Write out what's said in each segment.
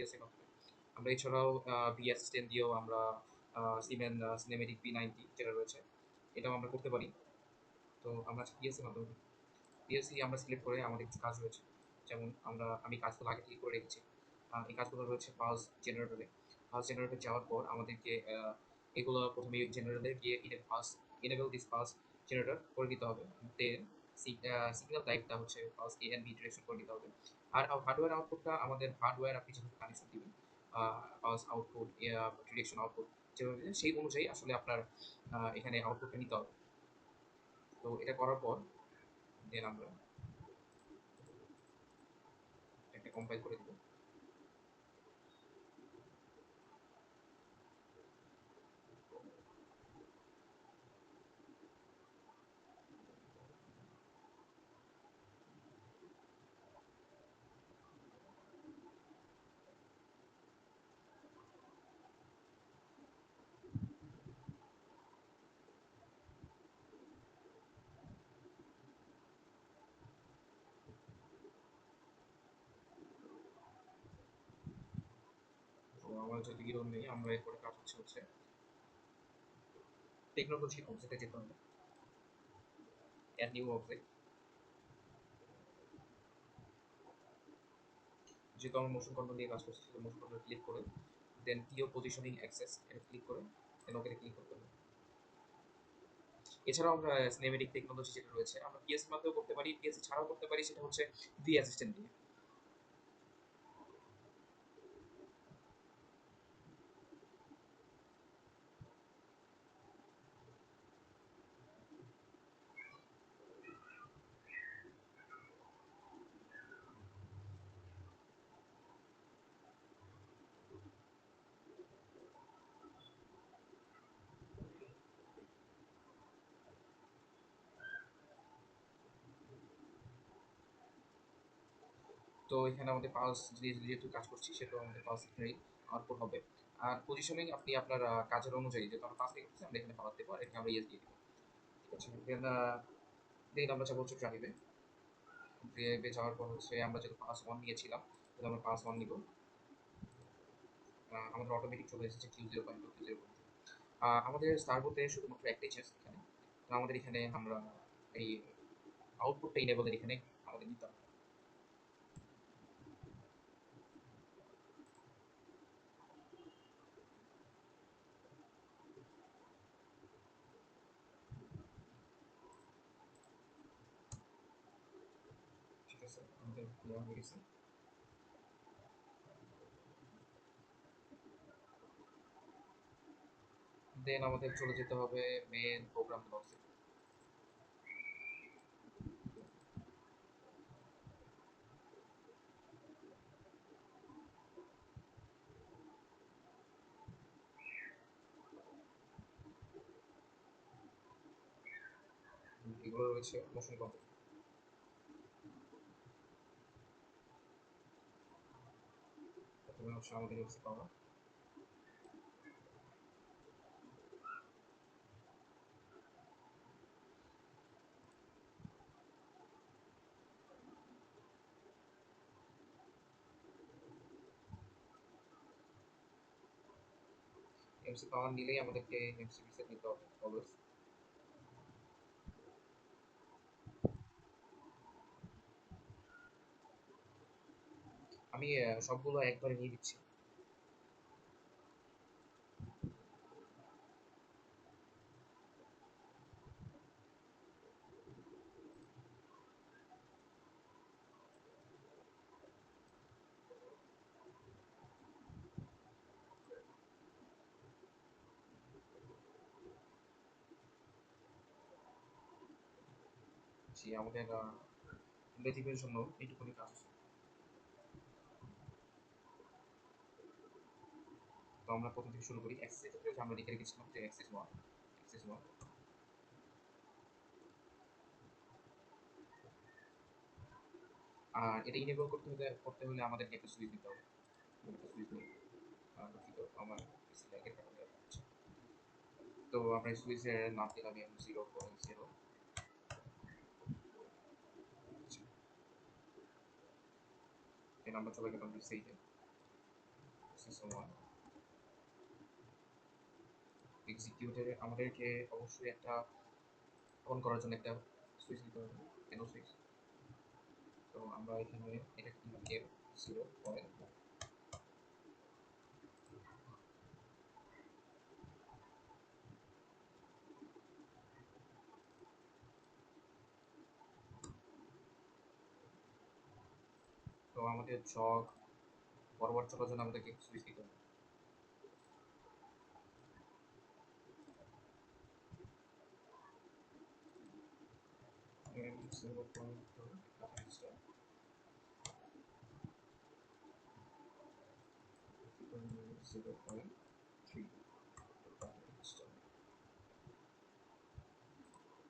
পিএসএ মাধ্যমে। আমরা এছাড়াও ভি অ্যাসিস্ট্যান্ট দিয়েও আমরা সিমেন সিনেমেটিক V90 যেটা রয়েছে এটাও আমরা করতে পারি। তো আমরা পিএসএ মাধ্যমে পিএসসি আমরা সিলেক্ট করে আমাদের কিছু কাজ রয়েছে, যেমন আমি কাজগুলো আগে থেকে করে রেখেছি। এই কাজগুলো রয়েছে পালস জেনারেটরে। পালস জেনারেটর যাওয়ার পর আমাদেরকে এগুলো প্রথমে জেনারেটরে গিয়ে ইনেবল দিস পালস জেনারেটর করে দিতে হবে। দেন সিগন্যাল টাইপটা হচ্ছে pulse A and B direction করে দিতে হবে। আর হার্ডওয়্যার আউটপুটটা আমাদের হার্ডওয়্যার আপনি যেভাবে কানেকশন দিবেন, পালস আউটপুট ডিরেকশন আউটপুট যেভাবে দিবেন সেই অনুযায়ী আসলে আপনার এখানে আউটপুটটা নিতে হবে। তো এটা করার পর দেন আমরা একটা কম্পাইল করে দিব। তো আমার যদি ইরোর নেই, আমরা এরপরে কাজ হচ্ছে টেকনোলজি অবজেক্টে যেতে হবে, অ্যাড নিউ অবজেক্ট। যেহেতু আমরা মোশন কন্ট্রোল নিয়ে কাজ করছি, মোশন কন্ট্রোল ক্লিক করে দেন টিও পজিশনিং অ্যাক্সেস এটা ক্লিক করে দেন ওকে ক্লিক করতে হবে। এছাড়াও আমরা সিনেমেটিক টেকনোলজি যেটা রয়েছে আমরা পিএসসি মাধ্যমেও করতে পারি, পিএসসি ছাড়াও করতে পারি, সেটা হচ্ছে ভি অ্যাসিস্ট্যান্ট দিয়ে। তো এখানে আমাদের পালস যেহেতু কাজ করছি সেহেতু আমাদের পালস এখানেই আউটপুট হবে। আর পজিশনিং আপনি আপনার কাজের অনুযায়ী, যেহেতু আমরা পালস করতেছি আমরা এখানে পাওয়ার দেবো আর এখানে আমরা ইয়েস দিয়ে দেবো। ঠিক আছে, দেন আমরা যাবো হচ্ছে ড্রাইভে। ড্রাইভে যাওয়ার পর হচ্ছে আমরা যেহেতু পাস ওয়ান নিয়েছিলাম, তাহলে আমরা পাস ওয়ান নিব। আমাদের অটোমেটিক চলে এসেছে Q0.2 আমাদের সার্ভোতে শুধুমাত্র একটাই চেঞ্জ এখানে। তো আমাদের এখানে আমরা এই আউটপুটটা ইনেবলের এখানে আমাদের নিতে হবে। ঠিক আছে, আমাদের দেওয়া হয়ে গেছে। দেন আমাদের চলে যেতে হবে মেন প্রোগ্রাম বক্সে। এগুলো রয়েছে মোশন কন্ট্রোল। প্রথমে হচ্ছে আমাদের হচ্ছে পাওয়া এমসি পাওয়ার নিলেই আমাদেরকে এমসি পিসে নিতে হবে অলওয়েজ। আমি সবগুলো একবারে নিয়ে দিচ্ছি। জি, আমাদের বেসিকের জন্য এইটুকুনি কাজ আছে। তো আমরা প্রথম থেকে শুরু করি। অ্যাক্সেস ক্ষেত্রে যে আমরা লিখে রেখেছিলাম যে অ্যাক্সেস ওয়ান। আর এটা ইনেবল করতে হলে আমাদেরকে একটা সুইচ দিতে হবে। একটা সুইচ নিই, দুঃখিত আমার বেশি ল্যাগের কারণে এরকম হচ্ছে। তো আমরা সুইচের নাম দিলাম M0.0। দেন আমরা চলে গেলাম রিসেটে। SL1 এক্সিকিউটরে আমাদেরকে অবশ্যই একটা অন করার জন্য একটা সুইচ দিতে হবে, এনো সুইচ। তো আমরা এখানে এটা কি F0 তো আমাদের জগ ফরওয়ার্ড চলার জন্য আমাদেরকে সুইচ দিতে হবে। M0.2 register 0.3 register.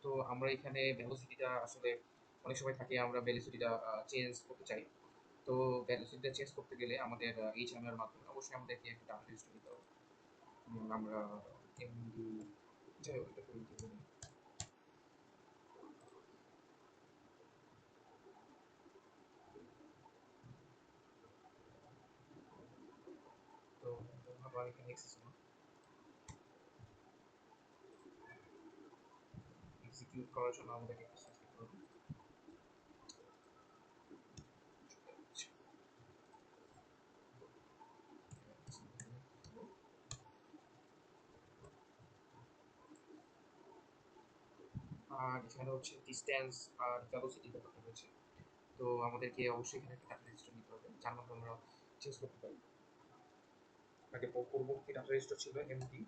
তো আমরা এখানে ভেলোসিটিটা আসলে অনেক সময় থাকে আমরা ভেলোসিটিটা চেঞ্জ করতে চাই। তো ভেলোসিটিটা চেঞ্জ করতে গেলে আমাদের এই চ্যানেলের মাধ্যমে অবশ্যই আমাদেরকে একটা ডাটা রেজিস্টার নিতে হবে। আমরা এমডি যাই হোক এটা করে দিতে পারি। তো আবার এখানে এক্সিকিউট করার জন্য আমাদেরকে একটা সুইচ দিতে হবে। আর এখানে হচ্ছে ডিস্টেন্স আর ভেলোসিটি ব্যাপারটা রয়েছে। তো আমাদেরকে অবশ্যই এখানে একটা ডাটা রেজিস্টার নিতে হবে যার মাধ্যমে আমরা চেঞ্জ করতে পারি। আগে পূর্ববর্তী ডাটা রেজিস্টার ছিল এমডি